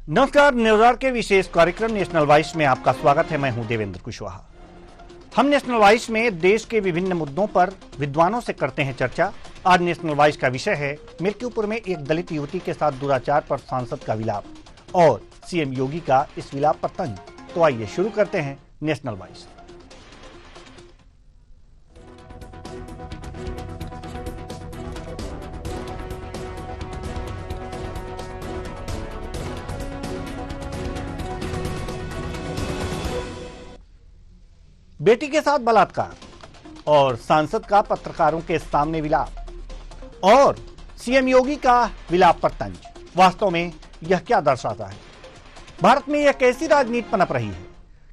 नमस्कार। न्यूज़ के विशेष कार्यक्रम नेशनल वॉइस में आपका स्वागत है। मैं हूं देवेंद्र कुशवाहा। हम नेशनल वॉइस में देश के विभिन्न मुद्दों पर विद्वानों से करते हैं चर्चा। आज नेशनल वॉइस का विषय है मिर्कीपुर में एक दलित युवती के साथ दुराचार पर सांसद का विलाप और सीएम योगी का इस विलाप पर तंज। तो आइए शुरू करते हैं नेशनल वॉइस। बेटी के साथ बलात्कार और सांसद का पत्रकारों के सामने विलाप और सीएम योगी का विलाप पर तंज। वास्तव में यह क्या दर्शाता है? भारत में यह कैसी राजनीति पनप रही है?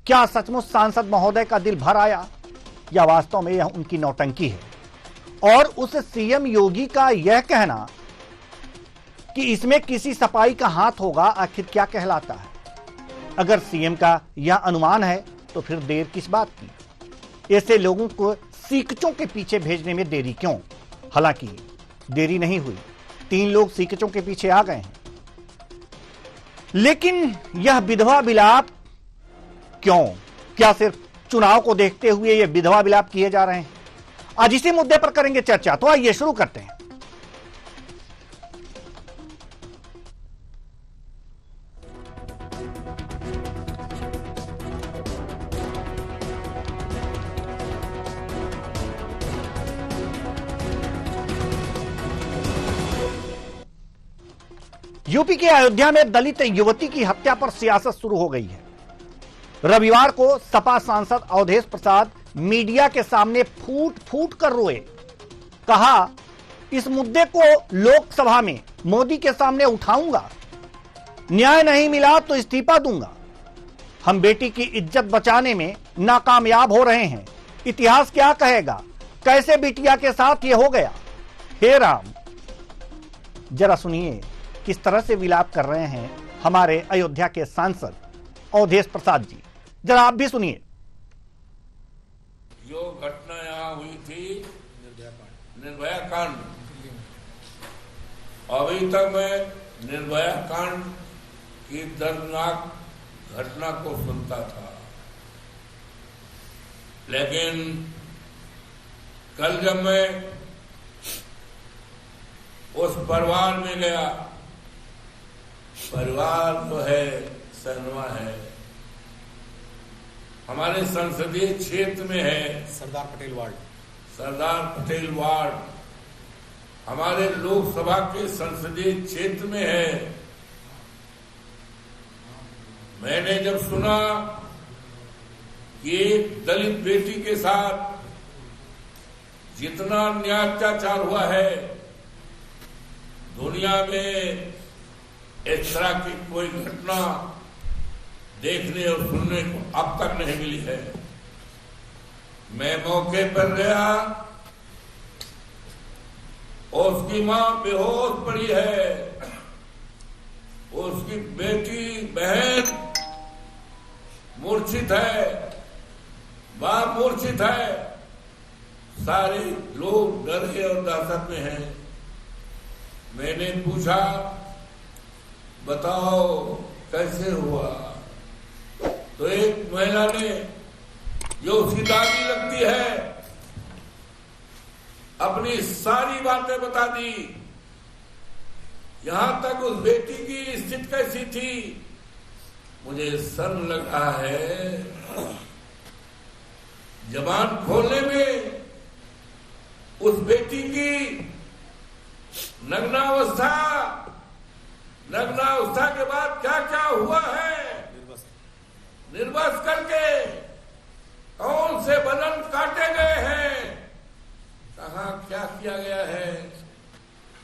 क्या सचमुच सांसद महोदय का दिल भर आया या वास्तव में यह उनकी नौटंकी है? और उस सीएम योगी का यह कहना कि इसमें किसी सफाई का हाथ होगा आखिर क्या कहलाता है? अगर सीएम का यह अनुमान है तो फिर देर किस बात की? ऐसे लोगों को सीकचों के पीछे भेजने में देरी क्यों? हालांकि देरी नहीं हुई, 3 लोग सीकचों के पीछे आ गए हैं। लेकिन यह विधवा विलाप क्यों? क्या सिर्फ चुनाव को देखते हुए यह विधवा विलाप किए जा रहे हैं? आज इसी मुद्दे पर करेंगे चर्चा। तो आइए शुरू करते हैं। यूपी के अयोध्या में दलित युवती की हत्या पर सियासत शुरू हो गई है। रविवार को सपा सांसद अवधेश प्रसाद मीडिया के सामने फूट फूट कर रोए। कहा, इस मुद्दे को लोकसभा में मोदी के सामने उठाऊंगा, न्याय नहीं मिला तो इस्तीफा दूंगा। हम बेटी की इज्जत बचाने में नाकामयाब हो रहे हैं। इतिहास क्या कहेगा? कैसे बिटिया के साथ ये हो गया? हे राम! जरा सुनिए किस तरह से विलाप कर रहे हैं हमारे अयोध्या के सांसद अवधेश प्रसाद जी। जरा आप भी सुनिए। जो घटना यहां हुई थी निर्भया कांड, अभी तक मैं निर्भया कांड की दर्दनाक घटना को सुनता था, लेकिन कल जब मैं उस परिवार में गया, परिवार तो है, सनवा है, हमारे संसदीय क्षेत्र में है, सरदार पटेल वार्ड हमारे लोकसभा के संसदीय क्षेत्र में है। मैंने जब सुना कि एक दलित बेटी के साथ जितना अन्याय अत्याचार हुआ है, दुनिया में इस तरह की कोई घटना देखने और सुनने को अब तक नहीं मिली है। मैं मौके पर गया, उसकी मां बेहोश पड़ी है, उसकी बेटी बहन मूर्छित है, बाप मूर्छित है, सारे लोग डरे और दहशत में हैं। मैंने पूछा, बताओ कैसे हुआ? तो एक महिला ने, जो उसकी दादी लगती है, अपनी सारी बातें बता दी। यहां तक उस बेटी की स्थिति कैसी थी, मुझे शर्म लगा है। जबान खोलने में उस बेटी की नग्नावस्था के बाद क्या क्या हुआ है, निर्वस्त्र करके कौन से बदन काटे गए हैं, कहां क्या किया गया है,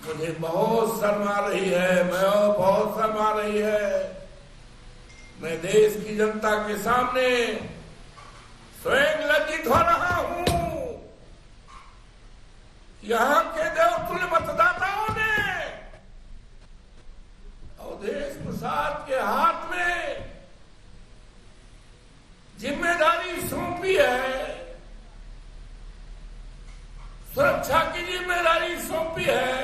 मुझे बहुत शर्म आ रही है। बहुत शर्म आ रही है। मैं देश की जनता के सामने स्वयं लज्जित हो रहा हूं। यहां के देवतुल्य मतदाताओं ने अवधेश प्रसाद के हाथ में जिम्मेदारी सौंपी है, सुरक्षा की जिम्मेदारी सौंपी है।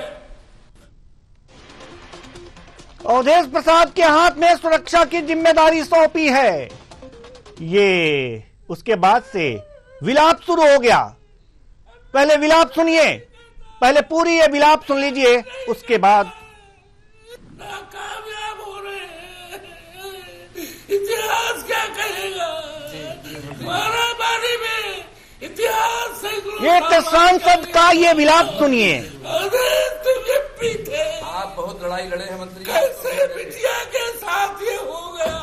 अवधेश प्रसाद के हाथ में सुरक्षा की जिम्मेदारी सौंपी है। ये उसके बाद से विलाप शुरू हो गया। पहले विलाप सुनिए, पहले पूरी ये विलाप सुन लीजिए, उसके बाद नाकामयाब हो रहे हैं। इतिहास क्या कहेगा? मारामारी में इतिहास ये सांसद का ये विलाप सुनिए। तुमके पीछे आप बहुत लड़ाई लड़े हैं मंत्री। कैसे बिटिया के साथ ये हो गया?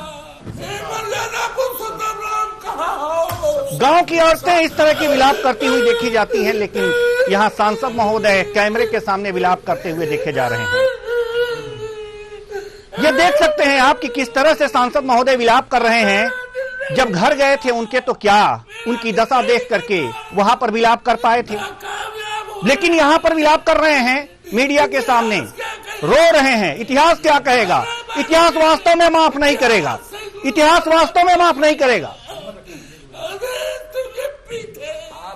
मर्यादा पुरुषोत्तम राम कहाँ हो? गांव की औरतें इस तरह की विलाप करती हुई देखी जाती हैं, लेकिन यहाँ सांसद महोदय कैमरे के सामने विलाप करते हुए देखे जा रहे हैं। ये देख सकते हैं आप कि किस तरह से सांसद महोदय विलाप कर रहे हैं। जब घर गए थे उनके तो क्या उनकी दशा देख करके वहां पर विलाप कर पाए थे, लेकिन यहां पर विलाप कर रहे हैं मीडिया के सामने, रो रहे हैं। इतिहास क्या कहेगा? इतिहास वास्तव में माफ नहीं करेगा। इतिहास वास्तव में माफ नहीं करेगा,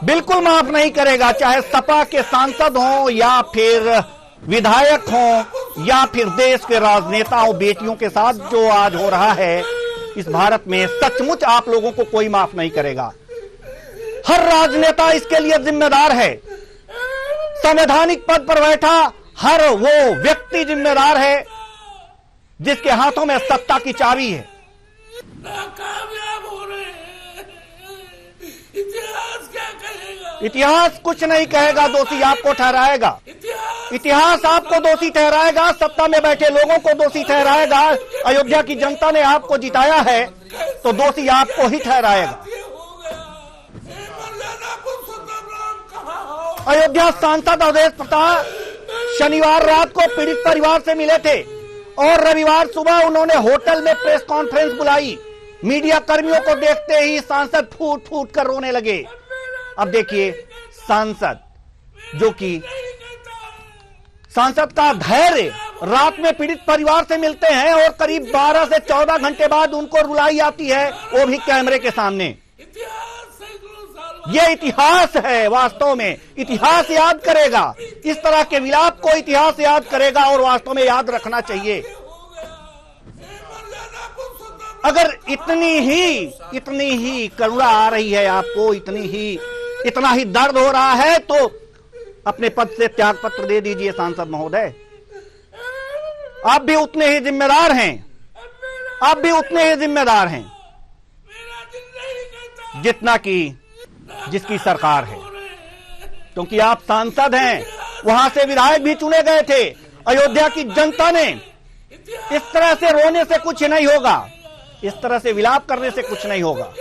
बिल्कुल माफ नहीं करेगा। चाहे सपा के सांसद हों या फिर विधायक हों या फिर देश के राजनेताओं, बेटियों के साथ जो आज हो रहा है इस भारत में, सचमुच आप लोगों को कोई माफ नहीं करेगा। हर राजनेता इसके लिए जिम्मेदार है। संवैधानिक पद पर बैठा हर वो व्यक्ति जिम्मेदार है जिसके हाथों में सत्ता की चाबी है। नाकामयाब हो रहे हैं। इतिहास क्या कहेगा? इतिहास कुछ नहीं कहेगा, दोषी आपको ठहराएगा। इतिहास आपको दोषी ठहराएगा, सत्ता में बैठे लोगों को दोषी ठहराएगा। अयोध्या की जनता ने आपको जिताया है तो दोषी आपको ही ठहराएगा। अयोध्या सांसद अवधेश प्रसाद शनिवार रात को पीड़ित परिवार से मिले थे और रविवार सुबह उन्होंने होटल में प्रेस कॉन्फ्रेंस बुलाई। मीडिया कर्मियों को देखते ही सांसद फूट फूट कर रोने लगे। अब देखिए सांसद, जो कि सांसद का धैर्य, रात में पीड़ित परिवार से मिलते हैं और करीब 12 से 14 घंटे बाद उनको रुलाई आती है, वो भी कैमरे के सामने। ये इतिहास है, वास्तव में इतिहास याद करेगा। इस तरह के विलाप को इतिहास याद करेगा और वास्तव में याद रखना चाहिए। अगर इतनी ही करुणा आ रही है आपको, इतना ही दर्द हो रहा है, तो अपने पद से त्याग पत्र दे दीजिए सांसद महोदय। आप भी उतने ही जिम्मेदार हैं, आप भी उतने ही जिम्मेदार हैं जितना कि जिसकी सरकार है, क्योंकि आप सांसद हैं, वहां से विधायक भी चुने गए थे। अयोध्या की जनता ने इस तरह से रोने से कुछ नहीं होगा, इस तरह से विलाप करने से कुछ नहीं होगा।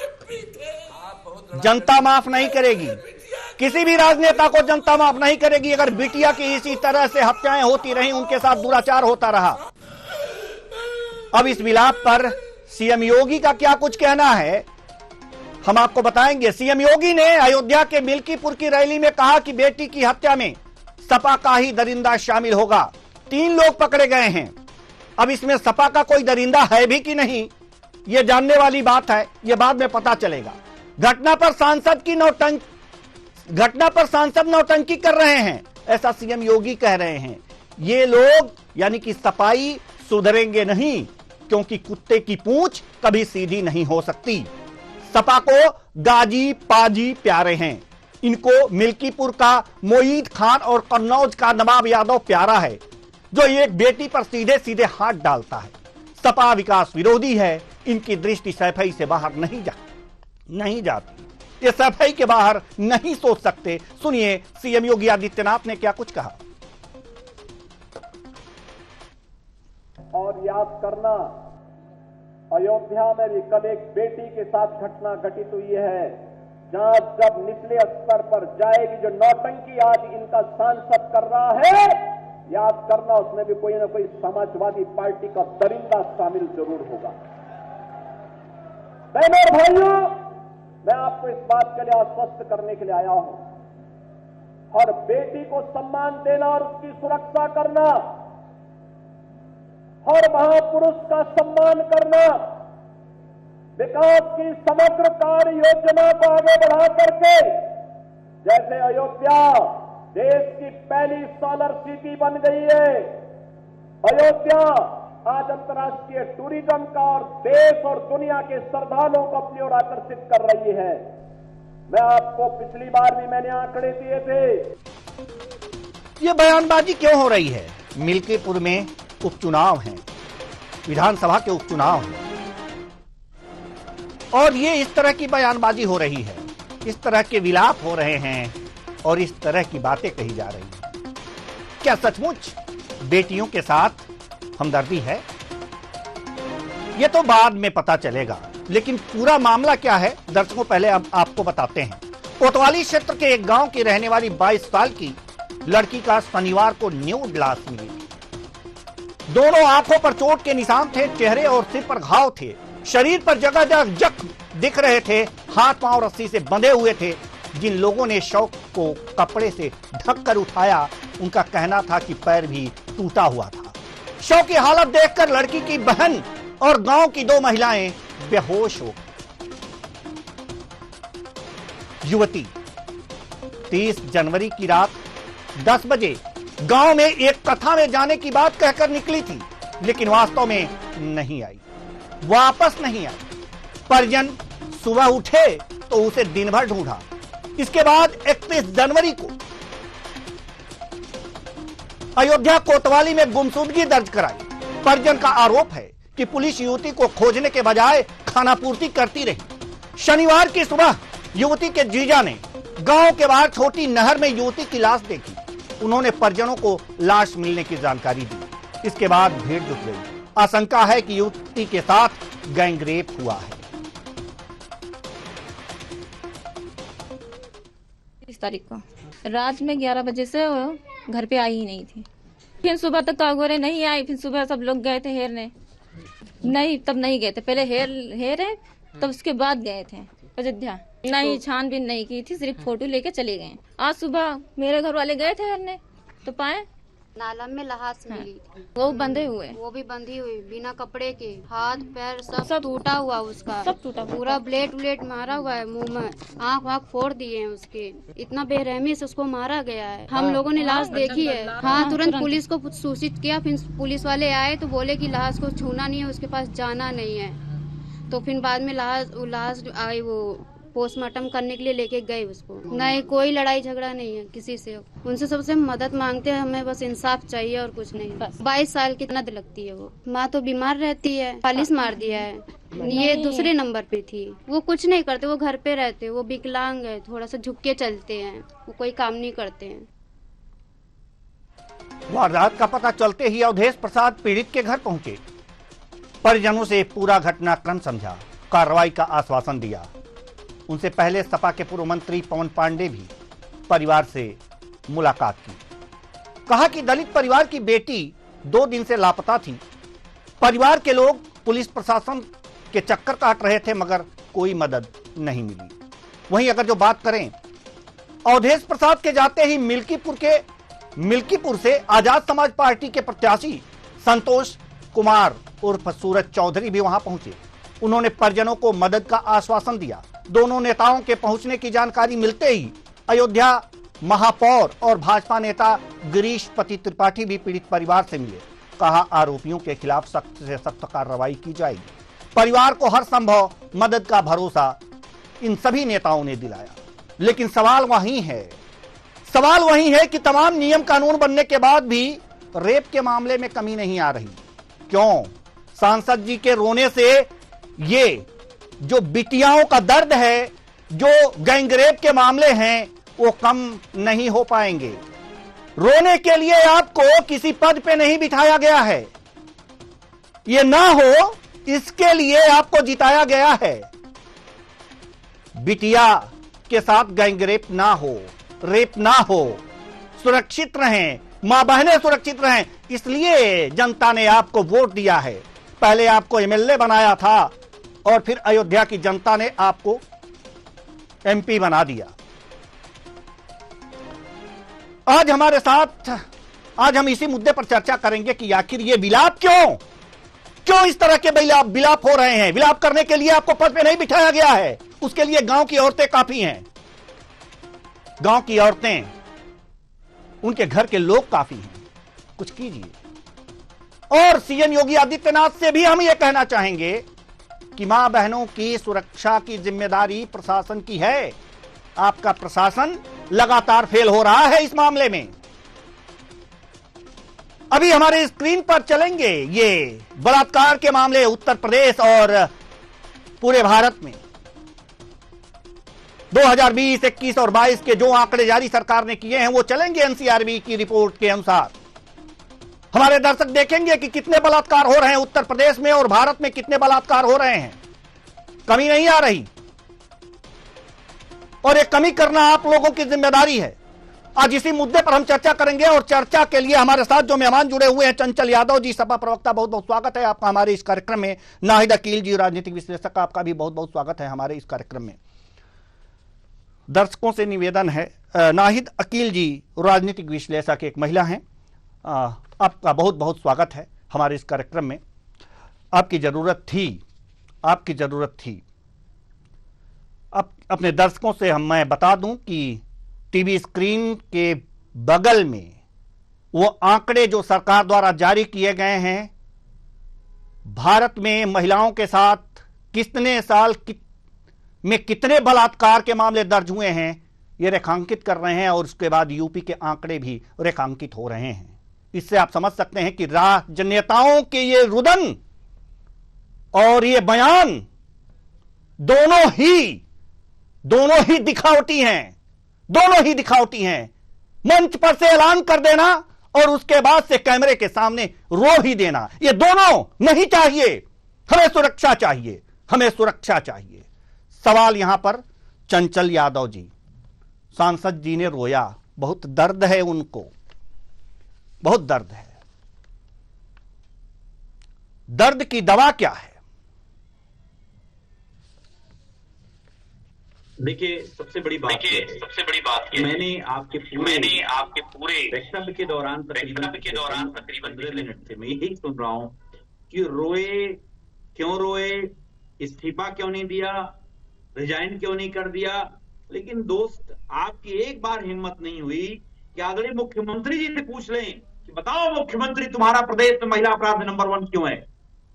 जनता माफ नहीं करेगी, किसी भी राजनेता को जनता माफ नहीं करेगी। अगर बिटिया की इसी तरह से हत्याएं होती रही, उनके साथ दुराचार होता रहा। अब इस विलाप पर सीएम योगी का क्या कुछ कहना है हम आपको बताएंगे। सीएम योगी ने अयोध्या के मिल्कीपुर की रैली में कहा कि बेटी की हत्या में सपा का ही दरिंदा शामिल होगा। 3 लोग पकड़े गए हैं। अब इसमें सपा का कोई दरिंदा है भी कि नहीं, यह जानने वाली बात है, यह बाद में पता चलेगा। घटना पर सांसद नौटंकी कर रहे हैं, ऐसा सीएम योगी कह रहे हैं। ये लोग यानी कि सपाई सुधरेंगे नहीं, क्योंकि कुत्ते की पूंछ कभी सीधी नहीं हो सकती। सपा को गाजी पाजी प्यारे हैं, इनको मिल्कीपुर का मोईद खान और कन्नौज का नवाब यादव प्यारा है, जो एक बेटी पर सीधे सीधे हाथ डालता है। सपा विकास विरोधी है, इनकी दृष्टि सफाई से बाहर नहीं जाती। ये सफाई के बाहर नहीं सोच सकते। सुनिए सीएम योगी आदित्यनाथ ने क्या कुछ कहा। और याद करना, अयोध्या में भी कल एक बेटी के साथ घटना घटित हुई है, जहां जब निचले स्तर पर जाएगी, जो नौटंकी आज इनका सांसद कर रहा है, याद करना उसमें भी कोई ना कोई समाजवादी पार्टी का दरिंदा शामिल जरूर होगा। बहनों और भाइयों, मैं आपको इस बात के लिए आश्वस्त करने के लिए आया हूं, हर बेटी को सम्मान देना और उसकी सुरक्षा करना, हर महापुरुष का सम्मान करना, विकास की समग्र कार्य योजना को आगे बढ़ा करके, जैसे अयोध्या देश की पहली सोलर सिटी बन गई है, अयोध्या आज अंतर्राष्ट्रीय टूरिज्म का और देश और दुनिया के श्रद्धालुओं को अपनी ओर आकर्षित कर रही है। मैं आपको पिछली बार भी मैंने आंकड़े दिए थे। ये बयानबाजी क्यों हो रही है? मिल्कीपुर में उपचुनाव हैं, विधानसभा के उपचुनाव हैं, और ये इस तरह की बयानबाजी हो रही है, इस तरह के विलाप हो रहे हैं और इस तरह की बातें कही जा रही हैं। क्या सचमुच बेटियों के साथ हमदर्दी है? ये तो बाद में पता चलेगा, लेकिन पूरा मामला क्या है दर्शकों पहले अब आपको बताते हैं। कोतवाली क्षेत्र के एक गांव की रहने वाली 22 साल की लड़की का शनिवार को न्यूड लाश मिली। दोनों आंखों पर चोट के निशान थे, चेहरे और सिर पर घाव थे, शरीर पर जगह जगह जख्म दिख रहे थे, हाथ पांव रस्सी से बंधे हुए थे। जिन लोगों ने शव को कपड़े से ढककर उठाया, उनका कहना था कि पैर भी टूटा हुआ था। शव की हालत देखकर लड़की की बहन और गांव की 2 महिलाएं बेहोश हो गई। युवती 30 जनवरी की रात 10 बजे गांव में एक कथा में जाने की बात कहकर निकली थी, लेकिन वास्तव में नहीं आई, वापस नहीं आई। परिजन सुबह उठे तो उसे दिन भर ढूंढा। इसके बाद 31 जनवरी को अयोध्या कोतवाली में गुमशुदगी दर्ज कराई। परिजन का आरोप है कि पुलिस युवती को खोजने के बजाय खानापूर्ति करती रही। शनिवार की सुबह युवती के जीजा ने गांव के बाहर छोटी नहर में युवती की लाश देखी। उन्होंने परिजनों को लाश मिलने की जानकारी दी। इसके बाद भीड़ जुट गई। आशंका है कि युवती के साथ गैंगरेप हुआ है। इस तारीख को रात में 11 बजे से घर पे आई ही नहीं थी। फिर सुबह तक तो अगोरे नहीं आई। फिर सुबह सब लोग गए थे हेरने, नहीं तब नहीं गए थे, पहले हेरे तब उसके बाद गए थे अयोध्या। नहीं छानबीन नहीं की थी, सिर्फ फोटो लेके चले गए। आज सुबह मेरे घर वाले गए थे हेरने तो पाए नाला में लाश मिली थी। वो बंधे हुए, वो भी बंधी हुई, बिना कपड़े के, हाथ पैर सब टूटा हुआ, उसका सब टूटा, पूरा ब्लेड मारा हुआ है, मुंह में आँख वाँख फोड़ दिए हैं उसके। इतना बेरहमी से उसको मारा गया है। हम लोगों ने लाश देखी है। हाँ, तुरंत पुलिस को सूचित किया। फिर पुलिस वाले आए तो बोले कि लाश को छूना नहीं है, उसके पास जाना नहीं है। तो फिर बाद में लाश आई, वो पोस्टमार्टम करने के लिए लेके गए उसको। नहीं, कोई लड़ाई झगड़ा नहीं है किसी से। उनसे सबसे मदद मांगते हैं, हमें बस इंसाफ चाहिए और कुछ नहीं। 22 साल की नद लगती है वो। माँ तो बीमार रहती है, पुलिस मार दिया है। ये दूसरे नंबर पे थी। वो कुछ नहीं करते, वो घर पे रहते, वो विकलांग है, थोड़ा सा झुक के चलते हैं, वो कोई काम नहीं करते हैं। वारदात का पता चलते ही अवधेश प्रसाद पीड़ित के घर पहुंचे। परिजनों से पूरा घटनाक्रम समझा, कार्रवाई का आश्वासन दिया। उनसे पहले सपा के पूर्व मंत्री पवन पांडे भी परिवार से मुलाकात की। कहा कि दलित परिवार की बेटी 2 दिन से लापता थी। परिवार के लोग पुलिस प्रशासन के चक्कर काट रहे थे, मगर कोई मदद नहीं मिली। वहीं अगर जो बात करें अवधेश प्रसाद के जाते ही मिल्कीपुर से आजाद समाज पार्टी के प्रत्याशी संतोष कुमार उर्फ सूरज चौधरी भी वहां पहुंचे। उन्होंने परिजनों को मदद का आश्वासन दिया। दोनों नेताओं के पहुंचने की जानकारी मिलते ही अयोध्या महापौर और भाजपा नेता गिरीश पति त्रिपाठी भी पीड़ित परिवार से मिले। कहा आरोपियों के खिलाफ सख्त से सख्त कार्रवाई की जाएगी। परिवार को हर संभव मदद का भरोसा इन सभी नेताओं ने दिलाया। लेकिन सवाल वही है कि तमाम नियम कानून बनने के बाद भी रेप के मामले में कमी नहीं आ रही। क्यों? सांसद जी के रोने से ये जो बिटियाओं का दर्द है, जो गैंगरेप के मामले हैं, वो कम नहीं हो पाएंगे। रोने के लिए आपको किसी पद पे नहीं बिठाया गया है। ये ना हो इसके लिए आपको जिताया गया है। बिटिया के साथ गैंगरेप ना हो, रेप ना हो, सुरक्षित रहें, मां बहनें सुरक्षित रहें, इसलिए जनता ने आपको वोट दिया है। पहले आपको एमएलए बनाया था और फिर अयोध्या की जनता ने आपको एमपी बना दिया। आज हमारे साथ हम इसी मुद्दे पर चर्चा करेंगे कि आखिर ये विलाप क्यों इस तरह के विलाप हो रहे हैं। विलाप करने के लिए आपको पद पे नहीं बिठाया गया है, उसके लिए गांव की औरतें काफी हैं। गांव की औरतें, उनके घर के लोग काफी हैं। कुछ कीजिए। और सीएम योगी आदित्यनाथ से भी हम ये कहना चाहेंगे कि मां बहनों की सुरक्षा की जिम्मेदारी प्रशासन की है। आपका प्रशासन लगातार फेल हो रहा है इस मामले में। अभी हमारे स्क्रीन पर चलेंगे ये बलात्कार के मामले उत्तर प्रदेश और पूरे भारत में 2020, 21 और 22 के जो आंकड़े जारी सरकार ने किए हैं वो चलेंगे एनसीआरबी की रिपोर्ट के अनुसार। हमारे दर्शक देखेंगे कि कितने बलात्कार हो रहे हैं उत्तर प्रदेश में और भारत में कितने बलात्कार हो रहे हैं। कमी नहीं आ रही और ये कमी करना आप लोगों की जिम्मेदारी है। आज इसी मुद्दे पर हम चर्चा करेंगे और चर्चा के लिए हमारे साथ जो मेहमान जुड़े हुए हैं, चंचल यादव जी, सपा प्रवक्ता, बहुत बहुत स्वागत है आपका हमारे इस कार्यक्रम में। नाहिद अकील जी, राजनीतिक विश्लेषक, आपका भी बहुत बहुत स्वागत है हमारे इस कार्यक्रम में। दर्शकों से निवेदन है, नाहिद अकील जी राजनीतिक विश्लेषक, एक महिला हैं, आपका बहुत बहुत स्वागत है हमारे इस कार्यक्रम में। आपकी जरूरत थी। अब अपने दर्शकों से मैं बता दूं कि टीवी स्क्रीन के बगल में वो आंकड़े जो सरकार द्वारा जारी किए गए हैं, भारत में महिलाओं के साथ कितने साल में कितने बलात्कार के मामले दर्ज हुए हैं, ये रेखांकित कर रहे हैं और उसके बाद यूपी के आंकड़े भी रेखांकित हो रहे हैं। इससे आप समझ सकते हैं कि राजनेताओं के ये रुदन और ये बयान दोनों ही दिखावटी हैं। मंच पर से ऐलान कर देना और उसके बाद से कैमरे के सामने रो ही देना, ये दोनों नहीं चाहिए। हमें सुरक्षा चाहिए। सवाल यहां पर चंचल यादव जी, सांसद जी ने रोया, बहुत दर्द है उनको, बहुत दर्द है। दर्द की दवा क्या है? देखिए, सबसे बड़ी बात मैंने आपके पूरे वक्तव्य के दौरान तकरीबन 15 मिनट से मैं यही सुन रहा हूं कि क्यों रोए, इस्तीफा क्यों नहीं दिया, रिजाइन क्यों नहीं कर दिया। लेकिन दोस्त, आपकी एक बार हिम्मत नहीं हुई कि आदरणीय मुख्यमंत्री जी से पूछ लें कि बताओ मुख्यमंत्री, तुम्हारा प्रदेश में महिला अपराध में नंबर 1 क्यों है?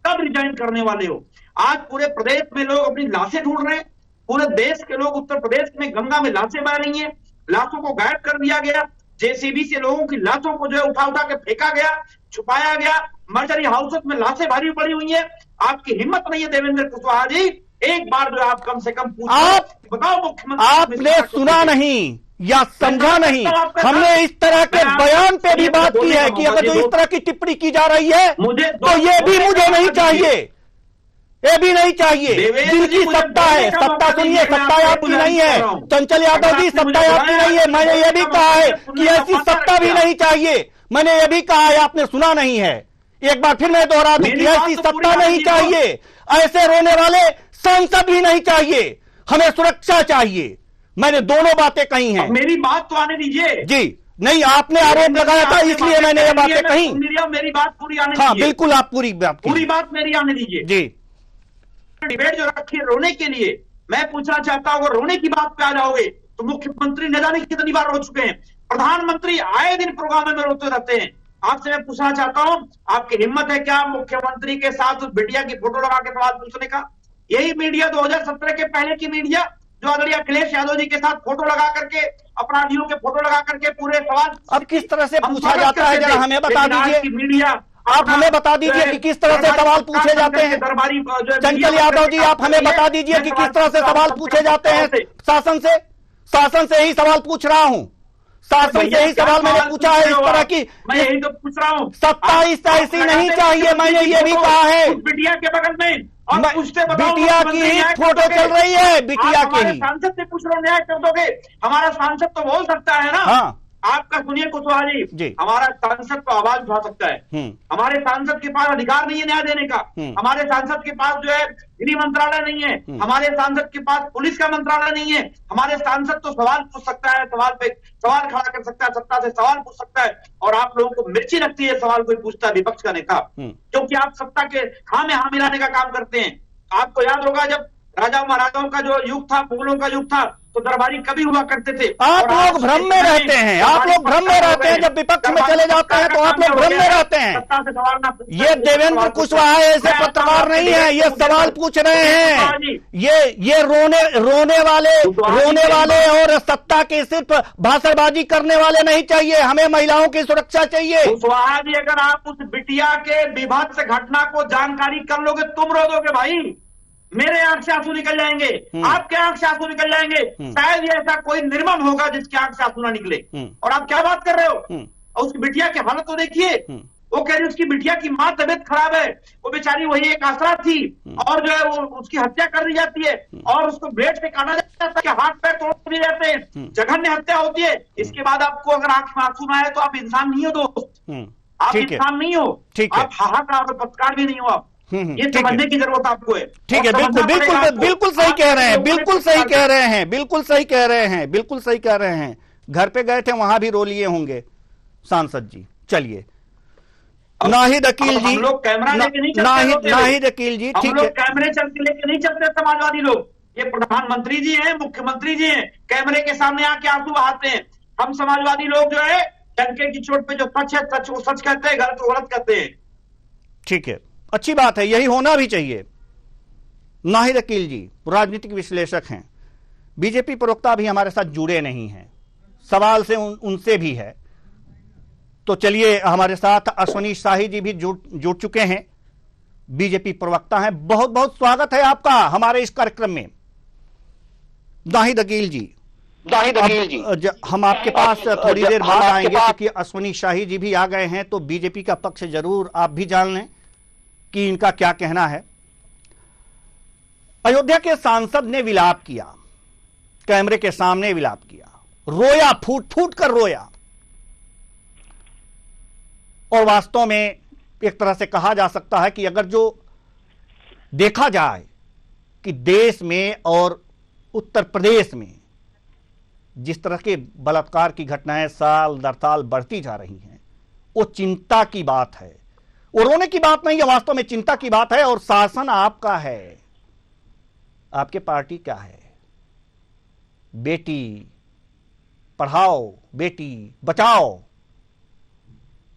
कब रिजाइन करने वाले हो? आज पूरे प्रदेश में लोग अपनी लाशें ढूंढ रहे हैं। पूरे देश के लोग, उत्तर प्रदेश में गंगा में लाशें बह रही हैं, लाशों को गायब कर दिया गया, जेसीबी से लोगों की लाशों को जो है उठा के फेंका गया, छुपाया गया, मर्जरी हाउसेस में लाशें भरी पड़ी हुई है। आपकी हिम्मत नहीं है देवेंद्र कुशवाहा जी, एक बार जो आप कम से कम बताओ मुख्यमंत्री, आपने सुना नहीं या समझा नहीं। हमने इस तरह के बयान पे भी बात की है कि अगर जो इस तरह की टिप्पणी की जा रही है तो ये भी मुझे नहीं चाहिए, ये भी नहीं चाहिए। जिनकी सत्ता है, सत्ता सुनिए, सत्ता आपकी नहीं है चंचल यादव जी, सत्ता आपकी नहीं है। मैंने ये भी कहा है कि ऐसी सत्ता भी नहीं चाहिए। मैंने ये भी कहा है, आपने सुना नहीं है। एक बार फिर मैं दोहरा दूं कि ऐसी सत्ता नहीं चाहिए, ऐसे रोने वाले सांसद भी नहीं चाहिए, हमें सुरक्षा चाहिए। मैंने दोनों बातें कही हैं। मेरी बात तो आने दीजिए जी। नहीं, आपने आरोप लगाया था इसलिए मैंने ये बातें कही। मेरी बात पूरी आने दीजिए। हाँ बिल्कुल, आप पूरी बात मेरी आने दीजिए जी। डिबेट जो रखी है रोने के लिए, मैं पूछना चाहता हूं, अगर रोने की बात पे आ जाओगे तो मुख्यमंत्री न जाने कितनी बार रो चुके हैं, प्रधानमंत्री आए दिन प्रोग्राम में रोते रहते हैं। आपसे मैं पूछना चाहता हूं, आपकी हिम्मत है क्या मुख्यमंत्री के साथ उस बिटिया की फोटो लगा के सवाल पूछने का? यही मीडिया 2017 के पहले की मीडिया जो आदरणीय अखिलेश यादव जी के साथ फोटो लगा करके, अपराधियों के फोटो लगा करके पूरे सवाल अब किस तरह से पूछा जाता है, जरा हमें बता दीजिए। मीडिया, आप हमें बता दीजिए कि किस तरह से सवाल पूछे जाते हैं। चंचल यादव जी, आप हमें बता दीजिए कि किस तरह से सवाल पूछे जाते हैं शासन से ही सवाल पूछ रहा हूं। शासन से ही सवाल मैंने पूछा है। इस तरह की मैं यही तो पूछ रहा हूँ। सत्ता इस ऐसी नहीं चाहिए, मैंने ये भी कहा है। बिटिया के बगल में बिटिया की ही फोटो चल रही है, बिटिया की ही। सांसद से पूछ रहा हूँ, न्याय कर दोगे? हमारा सांसद तो बोल सकता है ना। हाँ। आपका सुनिए कुशवाहा जी, हमारा सांसद तो आवाज उठा सकता है। हमारे सांसद के पास अधिकार नहीं है न्याय देने का। हमारे सांसद के पास जो है गृह मंत्रालय नहीं है। हमारे सांसद के पास पुलिस का मंत्रालय नहीं है। हमारे सांसद तो सवाल पूछ सकता है, सवाल पे सवाल खड़ा कर सकता है, सत्ता से सवाल पूछ सकता है। और आप लोगों को मिर्ची लगती है सवाल कोई पूछता है विपक्ष का नेता, क्योंकि आप सत्ता के हाँ में हाँ मिलाने का काम करते हैं। आपको याद होगा जब राजा महाराजाओं का जो युग था, मुगलों का युग था, तो दरबारी कभी हुआ करते थे। आप लोग भ्रम में रहते हैं, आप लोग भ्रम में रहते हैं। जब विपक्ष में चले जाते हैं तो आप लोग भ्रम में रहते हैं। ये देवेंद्र कुशवाहा ऐसे पत्रकार नहीं है, ये सवाल पूछ रहे हैं। ये रोने वाले और सत्ता के सिर्फ भाषणबाजी करने वाले नहीं चाहिए, हमें महिलाओं की सुरक्षा चाहिए। कुशवाहा जी, अगर आप उस बिटिया के विभत्स घटना को जानकारी कर लोगे, तुम रो दोगे भाई। मेरे आंख से आंसू निकल जाएंगे, आपके आंख से आंसू निकल जाएंगे। शायद ये ऐसा कोई निर्मम होगा जिसके आंख से आंसू ना निकले। और आप क्या बात कर रहे हो? और उसकी बिटिया की हालत तो देखिए। वो कह रही उसकी बिटिया की मां तबियत खराब है, वो बेचारी वही एक आसरा थी, और जो है वो उसकी हत्या कर दी जाती है और उसको ब्लेड से काटा जाता है, हाथ पैर तोड़ दिए जाते हैं, जघन्य हत्या होती है। इसके बाद आपको अगर आंख में आंसू ना आए तो आप इंसान नहीं हो दोस्त, आप इंसान नहीं हो, आप हाहाकार और पत्रकार भी नहीं हो। आप ये समझने की जरूरत आपको है। ठीक है, बिल्कुल सही कह रहे हैं, बिल्कुल सही कह रहे हैं, बिल्कुल सही कह रहे हैं, बिल्कुल सही कह रहे हैं। घर पे गए थे, वहां भी रो लिए होंगे सांसद जी। चलिए, नाहिद अकील जी, लोग कैमरा लेके नहीं चलते, नाहिद अकील जी, ठीक है, कैमरे चलते लेके नहीं चलते समाजवादी लोग। ये प्रधानमंत्री जी हैं, मुख्यमंत्री जी हैं, कैमरे के सामने आके आंसू बहाते हैं। हम समाजवादी लोग जो है डंके की चोट पे जो सच है सच वो सच कहते हैं, गलत वो गलत कहते हैं। ठीक है, अच्छी बात है, यही होना भी चाहिए। नाहिद अकील जी राजनीतिक विश्लेषक हैं, बीजेपी प्रवक्ता भी हमारे साथ जुड़े नहीं हैं, सवाल से उनसे भी है। तो चलिए, हमारे साथ अश्वनी शाही जी भी जुड़ चुके हैं, बीजेपी प्रवक्ता हैं। बहुत बहुत स्वागत है आपका हमारे इस कार्यक्रम में, नाहिद अकील जी। हम आपके पास थोड़ी देर बाद आएंगे, क्योंकि अश्वनी शाही जी भी आ गए हैं, तो बीजेपी का पक्ष जरूर आप भी जान लें कि इनका क्या कहना है। अयोध्या के सांसद ने विलाप किया, कैमरे के सामने विलाप किया, रोया, फूट फूट कर रोया। और वास्तव में एक तरह से कहा जा सकता है कि अगर जो देखा जाए कि देश में और उत्तर प्रदेश में जिस तरह के बलात्कार की घटनाएं साल दर साल बढ़ती जा रही हैं, वो चिंता की बात है, वो रोने की बात नहीं है, वास्तव में चिंता की बात है। और शासन आपका है, आपके पार्टी क्या है, बेटी पढ़ाओ बेटी बचाओ,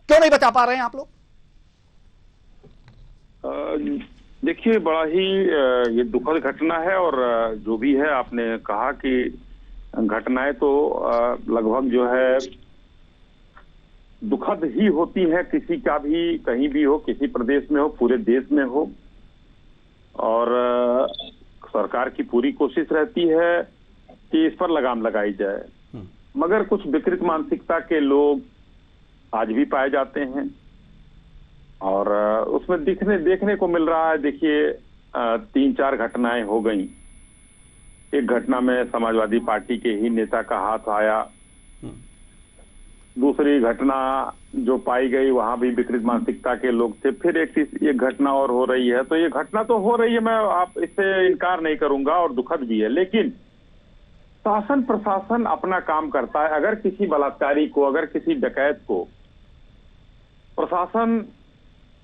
क्यों नहीं बचा पा रहे हैं आप लोग? देखिए, बड़ा ही ये दुखद घटना है। और जो भी है, आपने कहा कि घटनाएं तो लगभग जो है दुखद ही होती है, किसी का भी कहीं भी हो, किसी प्रदेश में हो, पूरे देश में हो। और सरकार की पूरी कोशिश रहती है कि इस पर लगाम लगाई जाए, मगर कुछ विकृत मानसिकता के लोग आज भी पाए जाते हैं और उसमें देखने को मिल रहा है। देखिए, 3-4 घटनाएं हो गई। एक घटना में समाजवादी पार्टी के ही नेता का हाथ आया, दूसरी घटना जो पाई गई वहां भी विकृत मानसिकता के लोग थे, फिर एक घटना और हो रही है। तो ये घटना तो हो रही है, मैं आप इससे इनकार नहीं करूंगा और दुखद भी है, लेकिन शासन प्रशासन अपना काम करता है। अगर किसी बलात्कारी को, अगर किसी डकैत को प्रशासन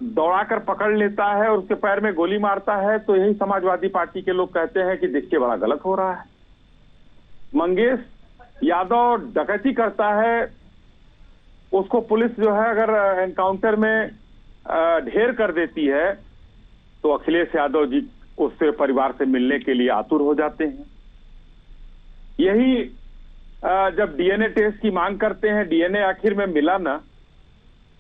दौड़ाकर पकड़ लेता है और उसके पैर में गोली मारता है, तो यही समाजवादी पार्टी के लोग कहते हैं कि देखिए बड़ा गलत हो रहा है। मंगेश यादव डकैती करता है, उसको पुलिस जो है अगर एनकाउंटर में ढेर कर देती है, तो अखिलेश यादव जी उससे परिवार से मिलने के लिए आतुर हो जाते हैं। यही जब डीएनए टेस्ट की मांग करते हैं, डीएनए आखिर में मिला ना,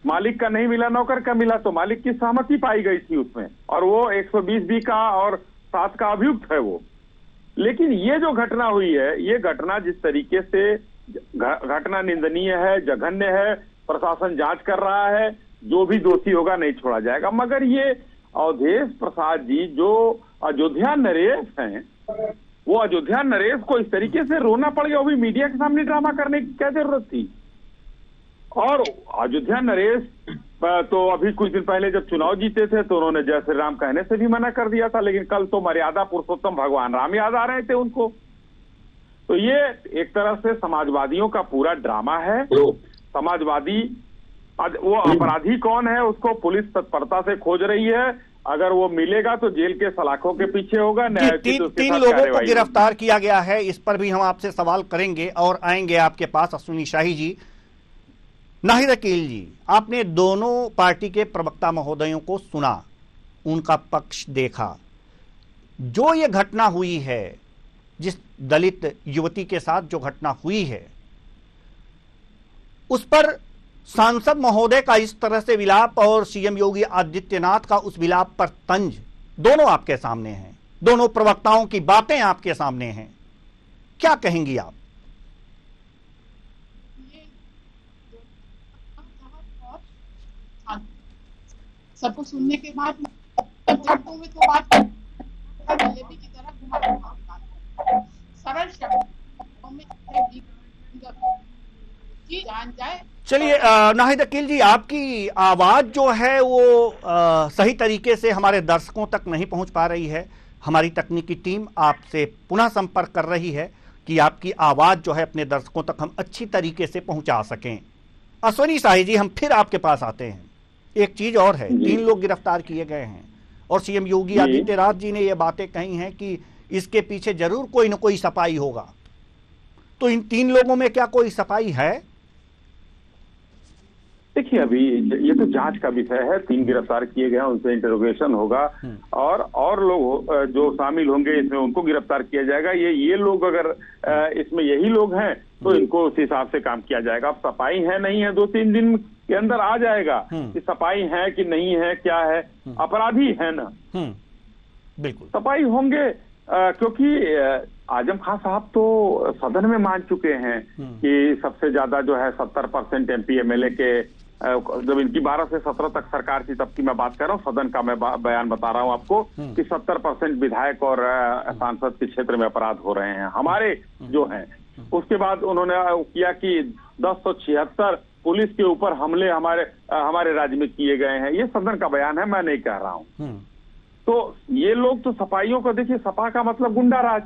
मालिक का नहीं मिला, नौकर का मिला, तो मालिक की सहमति पाई गई थी उसमें, और वो 120B का और 7 का अभियुक्त है वो। लेकिन ये जो घटना हुई है, ये घटना जिस तरीके से घटना निंदनीय है, जघन्य है, प्रशासन जांच कर रहा है, जो भी दोषी होगा नहीं छोड़ा जाएगा। मगर ये अवधेश प्रसाद जी जो अयोध्या नरेश हैं, वो अयोध्या नरेश को इस तरीके से रोना पड़ गया, वो भी मीडिया के सामने ड्रामा करने की क्या जरूरत थी? और अयोध्या नरेश तो अभी कुछ दिन पहले जब चुनाव जीते थे तो उन्होंने जय श्री राम कहने से भी मना कर दिया था, लेकिन कल तो मर्यादा पुरुषोत्तम भगवान राम याद आ रहे थे उनको। तो ये एक तरह से समाजवादियों का पूरा ड्रामा है। समाजवादी वो अपराधी कौन है उसको पुलिस तत्परता से खोज रही है, अगर वो मिलेगा तो जेल के सलाखों के पीछे होगा। तीन लोगों को गिरफ्तार किया गया है, इस पर भी हम आपसे सवाल करेंगे और आएंगे आपके पास। अश्विनी शाही जी, नाहिद अकील जी, आपने दोनों पार्टी के प्रवक्ता महोदयों को सुना, उनका पक्ष देखा। जो ये घटना हुई है, जिस दलित युवती के साथ जो घटना हुई है, उस पर सांसद महोदय का इस तरह से विलाप और सीएम योगी आदित्यनाथ का उस विलाप पर तंज, दोनों आपके सामने हैं, दोनों प्रवक्ताओं की बातें आपके सामने हैं, क्या कहेंगी आप? सबको सुनने के बाद में तो बात जलेबी की तरह घुमा सरल शब्दों में जान जाए। चलिए नाहिद अकील जी, आपकी आवाज जो है वो सही तरीके से हमारे दर्शकों तक नहीं पहुंच पा रही है। हमारी तकनीकी टीम आपसे पुनः संपर्क कर रही है कि आपकी आवाज जो है अपने दर्शकों तक हम अच्छी तरीके से पहुंचा सकें। अश्विनी शाही जी, हम फिर आपके पास आते हैं। एक चीज और है, 3 लोग गिरफ्तार किए गए हैं और सीएम योगी आदित्यनाथ जी ने ये बातें कही हैं कि इसके पीछे जरूर कोई न कोई सफाई होगा। तो इन 3 लोगों में क्या कोई सफाई है? देखिए, अभी ये तो जांच का विषय है। 3 गिरफ्तार किए गए हैं, उनसे इंटरोगेशन होगा और लोग जो शामिल होंगे इसमें उनको गिरफ्तार किया जाएगा। ये लोग अगर इसमें यही लोग हैं तो इनको उस हिसाब से काम किया जाएगा। अब सफाई है नहीं है 2-3 दिन के अंदर आ जाएगा कि सफाई है कि नहीं है, क्या है। अपराधी है ना, बिल्कुल सफाई होंगे, क्योंकि आजम खान साहब तो सदन में मान चुके हैं कि सबसे ज्यादा जो है 70% MP MLA के, जब इनकी 12 से 17 तक सरकार थी तब की मैं बात कर रहा हूँ, सदन का मैं बयान बता रहा हूँ आपको कि 70% विधायक और सांसद के क्षेत्र में अपराध हो रहे हैं हमारे जो हैं। उसके बाद उन्होंने किया कि 1076 पुलिस के ऊपर हमले हमारे राज्य में किए गए हैं। ये सदन का बयान है, मैं नहीं कह रहा हूँ। तो ये लोग तो सफाइयों को देखिए, सपा का मतलब गुंडा राज।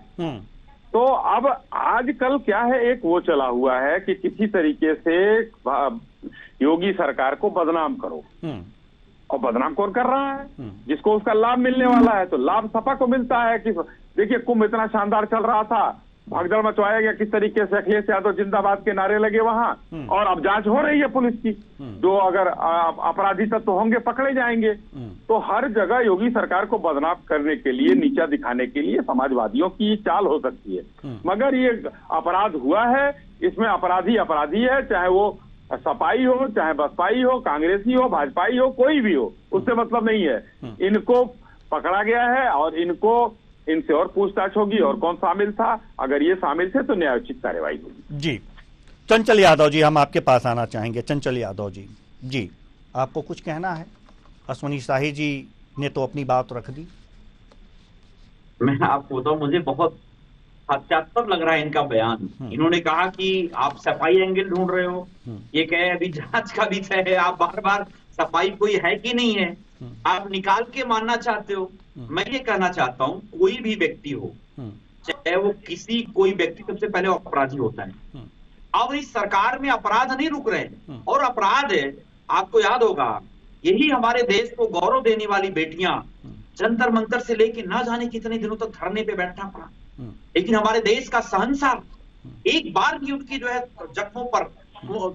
तो अब आजकल क्या है, एक वो चला हुआ है कि किसी तरीके से योगी सरकार को बदनाम करो, और बदनाम कौन कर रहा है? जिसको उसका लाभ मिलने वाला है। तो लाभ सपा को मिलता है कि देखिए कुंभ इतना शानदार चल रहा था, भगदड़ मचवाया गया, किस तरीके से अखिलेश यादव जिंदाबाद के नारे लगे वहां, और अब जांच हो रही है पुलिस की। जो अगर अपराधी तत्व होंगे पकड़े जाएंगे। तो हर जगह योगी सरकार को बदनाम करने के लिए, नीचा दिखाने के लिए समाजवादियों की चाल हो सकती है। मगर ये अपराध हुआ है, इसमें अपराधी है, चाहे वो सपाई हो, चाहे बसपाई हो, कांग्रेसी हो, भाजपाई हो, कोई भी हो, उससे मतलब नहीं है। इनको पकड़ा गया है और इनसे और पूछताछ होगी और कौन शामिल था। अगर ये शामिल थे तो न्यायोचित कार्रवाई होगी। जी, चंचल यादव जी, हम आपके पास आना चाहेंगे। चंचल यादव जी, आपको कुछ कहना है? अश्विनी शाही जी ने तो अपनी बात रख दी। मैं आपको बताऊं, मुझे बहुत हास्यास्पद लग रहा है इनका बयान। इन्होंने कहा कि आप सफाई एंगल ढूंढ रहे हो, ये कहे अभी जांच का विषय है, आप बार बार सफाई कोई है कि नहीं है आप निकाल के मानना चाहते हो। मैं ये कहना चाहता हूँ, कोई भी व्यक्ति हो, चाहे वो कोई व्यक्ति सबसे पहले अपराधी होता है। अब इस सरकार में अपराध नहीं रुक रहे, और अपराध है, आपको याद होगा, यही हमारे देश को गौरव देने वाली बेटियां जंतर मंतर से लेके ना जाने कितने दिनों तक धरने पे बैठना पड़ा, लेकिन हमारे देश का शहंशाह एक बार भी उनकी जो है जख्मों पर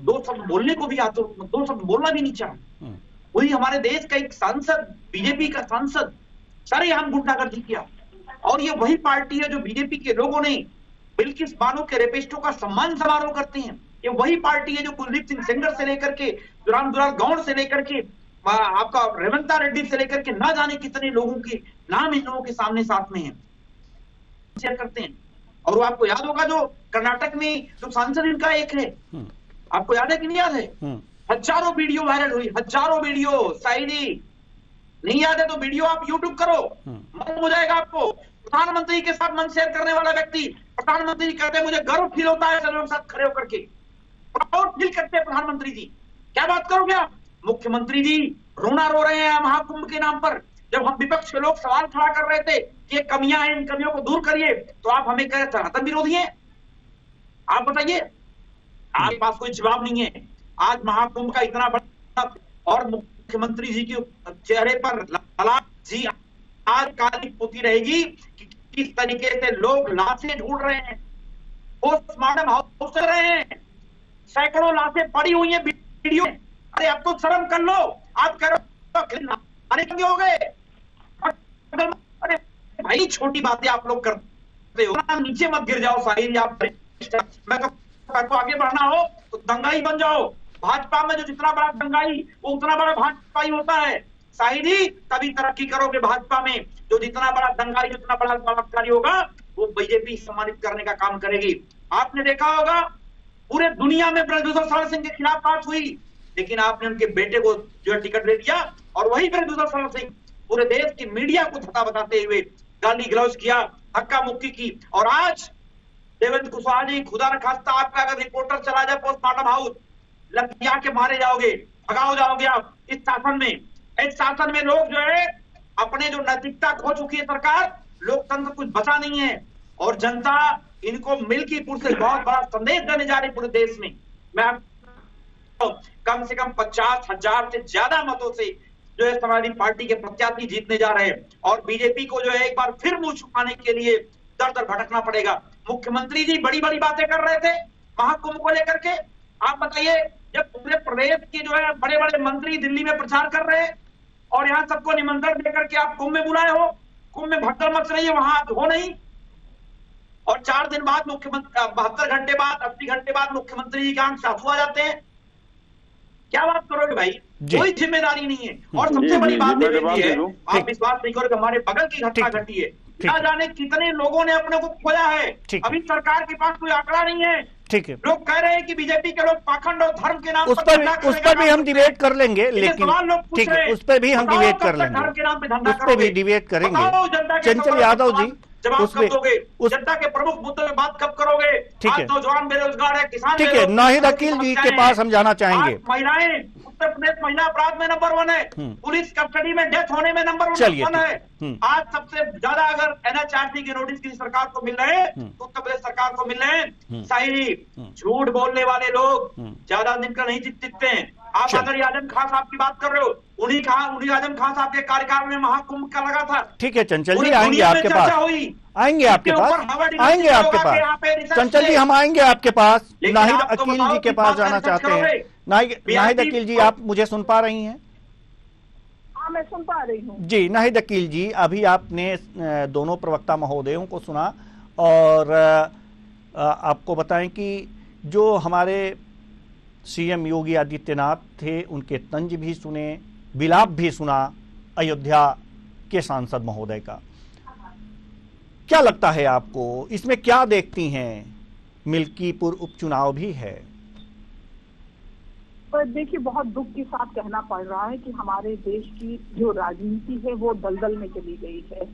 2 शब्द बोलने को भी आते, 2 शब्द बोलना भी नहीं चाहा। वही हमारे देश का एक सांसद, बीजेपी का सांसद सरेआम गुंडागर्दी किया, और ये वही पार्टी है जो बीजेपी के लोगों ने बिल्किस बानो के रेपिस्टों का सम्मान समारोह करते हैं। ये वही पार्टी है जो कुलदीप सिंह सेंगर से लेकर के दुरान गौड़ से लेकर के आपका रेवंता रेड्डी से लेकर के ना जाने कितने लोगों के नाम इन लोगों के सामने साथ में है, शेयर करते हैं। और वो आपको याद होगा, जो कर्नाटक में जो सांसद इनका एक है, आपको याद है कि नहीं याद है? हजारों वीडियो वायरल हुई, हजारों वीडियो। शायरी नहीं याद है तो वीडियो आप यूट्यूब करो, मालूम हो जाएगा आपको। प्रधानमंत्री के साथ मन शेयर करने वाला व्यक्ति, प्रधानमंत्री कहते हैं मुझे गर्व फील होता है सभी के साथ खड़े होकर के, प्राउड फील करते हैं प्रधानमंत्री जी। क्या बात करोगे आप? मुख्यमंत्री जी रोना रो रहे हैं महाकुंभ के नाम पर। जब हम विपक्ष के लोग सवाल खड़ा कर रहे थे कि ये कमियां हैं, इन कमियों को दूर करिए, तो आप हमें कह रहे सनातन विरोधी हैं। आप बताइए, आपके पास कोई जवाब नहीं है। आज महाकुंभ का इतना बड़ा, और मुख्यमंत्री जी के चेहरे पर लाल जी आज काली पोती रहेगी कि किस तरीके से लोग लाशें ढूंढ रहे हैं, पोस्टमार्टम हाउस कर रहे हैं, सैकड़ों लाशें पड़ी हुई हैं वीडियो। अरे अब तो शर्म कर लो, आप करो हो गए। अरे भाई छोटी बातें आप लोग करते हो, नीचे मत गिर जाओ साहिल। आप मैं तो आगे बढ़ना हो तो दंगाई बन जाओ। भाजपा में जो जितना बड़ा दंगाई वो उतना बड़ा भाजपाई होता है। साहिल जी तभी तरक्की करोगे भाजपा में, जो जितना बड़ा दंगाई जितना बड़ा बलात्कारी होगा वो बीजेपी सम्मानित करने का काम करेगी। आपने देखा होगा पूरे दुनिया में ब्रजभूषण शरण सिंह के खिलाफ बात हुई, लेकिन आपने उनके बेटे को जो है टिकट दे दिया और वही ब्रजभूषण शरण सिंह पूरे देश की मीडिया को धक्का बताते हुए गाली गलौज किया, धक्का मुक्की की। और आज देवेंद्र कुशवाहा जी, खुदा न खास्ता आपका अगर रिपोर्टर चला जाए पोस्टमार्टम हाउस, लतिया के मारे जाओगे, भगाओ जाओगे आप। इस शासन में लोग जो है अपने जो नैतिकता खो चुकी है सरकार, लोकतंत्र कुछ बचा नहीं है और जनता इनको मिल्कीपुर से बहुत बड़ा संदेश देने जा रही पूरे देश में। मैं कम से कम 50,000 से ज्यादा मतों से जो है समाजवादी पार्टी के प्रत्याशी जीतने जा रहे हैं और बीजेपी को जो है एक बार फिर मुंह छुपाने के लिए दर दर भटकना पड़ेगा। मुख्यमंत्री जी बड़ी बड़ी बातें कर रहे थे महाकुंभ को लेकर के। आप बताइए, जब पूरे प्रदेश के जो है बड़े बड़े मंत्री दिल्ली में प्रचार कर रहे हैं और यहाँ सबको निमंत्रण देकर के आप कुंभ में बुलाए हो, कुंभ में भगदड़ मच रही है, वहां हो नहीं। और 4 दिन बाद मुख्यमंत्री 72 घंटे बाद 80 घंटे बाद मुख्यमंत्री जी के आंख से आंसू आ जाते हैं। क्या बात करोगे भाई, कोई जिम्मेदारी नहीं है। और सबसे बड़ी बात है आप विश्वास नहीं करोगे, हमारे बगल की घटना घटी है, क्या जाने कितने लोगों ने अपने को खोया है। अभी सरकार के पास कोई आंकड़ा नहीं है। ठीक है, लोग कह रहे हैं कि बीजेपी के लोग पाखंड और धर्म के नाम उस पर भी हम डिबेट कर लेंगे, लेकिन ठीक है उस पर भी हम डिबेट कर लेंगे, उस पर भी डिबेट करेंगे। चंचल यादव जी जवाब कब दोगे? जनता के प्रमुख मुद्दों में बात कब करोगे? ठीक है, नौजवान बेरोजगार है, किसान ठीक है, नाहिद अकील जी के पास हम जाना चाहेंगे। महिलाएं उत्तर प्रदेश महिला अपराध में नंबर 1 है, पुलिस कस्टडी में डेथ होने में नंबर 1 है। आज सबसे ज्यादा अगर NHRC के नोटिस किसी सरकार को मिल रहे हैं तो उत्तर प्रदेश सरकार को मिल रहे हैं। सही झूठ बोलने वाले लोग ज्यादा दिन का नहीं जीतते हैं। आप अगर आजम खान साहब की बात कर रहे हो, उन्हीं आजम खान साहब के कार्यकाल में महाकुंभ का लगा था। ठीक है चंचल जी, आएंगे आपके पास, आएंगे आपके पास, आएंगे आपके पास। चंचल जी हम आएंगे आपके पास। नाहिद अकील जी के पास जाना चाहते हैं। नाहिद अकील जी, आप मुझे सुन पा रही हैं? हाँ मैं सुन पा रही हूँ जी। नाहिद अकील जी, अभी आपने दोनों प्रवक्ता महोदयों को सुना और आपको बताएं कि जो हमारे सीएम योगी आदित्यनाथ थे उनके तंज भी सुने, विलाप भी सुना अयोध्या के सांसद महोदय का। क्या लगता है आपको, इसमें क्या देखती हैं? मिल्कीपुर उपचुनाव भी है। देखिए बहुत दुख के साथ कहना पड़ रहा है कि हमारे देश की जो राजनीति है वो दलदल में चली गई है।